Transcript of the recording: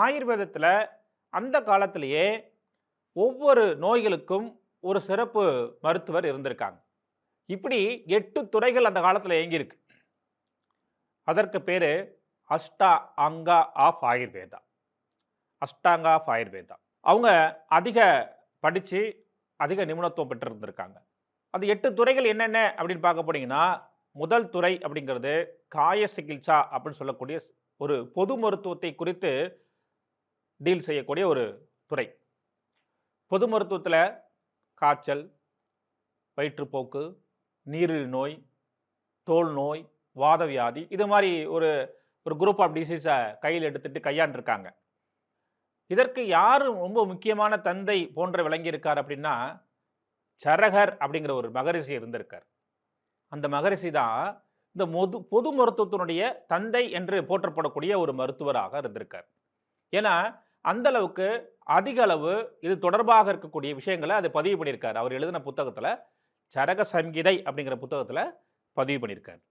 ஆயுர்வேதத்தில் அந்த காலத்திலேயே ஒவ்வொரு நோய்களுக்கும் ஒரு சிறப்பு மருத்துவர் இருந்திருக்காங்க. இப்படி 8 துறைகள் அந்த காலத்தில் இயங்கியிருக்கு. அதற்கு பேரு அஷ்டா அங்கா ஆஃப் ஆயுர்வேதா. அஷ்டாங்கா ஆஃப் ஆயுர்வேதா. அவங்க அதிக படிச்சு அதிக நிபுணத்துவம் பெற்று இருந்திருக்காங்க. அது 8 துறைகள் என்னென்ன அப்படின்னு பார்க்க போனீங்கன்னா, முதல் துறை அப்படிங்கிறது காய சிகிச்சா அப்படின்னு சொல்லக்கூடிய ஒரு பொது மருத்துவத்தை குறித்து டீல் செய்யக்கூடிய ஒரு துறை. பொது மருத்துவத்தில் காய்ச்சல், வயிற்றுப்போக்கு, நீரிழிவு நோய், தோல் நோய், வாதவியாதி இது மாதிரி ஒரு ஒரு குரூப் ஆஃப் டிசீஸை கையில் எடுத்துட்டு கையாண்டிருக்காங்க. இதற்கு யார் ரொம்ப முக்கியமான தந்தை போன்ற விளங்கி இருக்கார் அப்படின்னா, சரகர் அப்படிங்கிற ஒரு மகரிஷி இருந்திருக்கார். அந்த மகரிஷி தான் இந்த பொது மருத்துவத்தினுடைய தந்தை என்று போற்றப்படக்கூடிய ஒரு மருத்துவராக இருந்திருக்கார். ஏன்னா அந்த அளவுக்கு அதிக அளவு இது தொடர்பாக இருக்கக்கூடிய விஷயங்களை அதை பதிவு பண்ணியிருக்கார். அவர் எழுதின புத்தகத்தில் சரக சங்கீதை அப்படிங்கிற புத்தகத்தில் பதிவு பண்ணியிருக்கார்.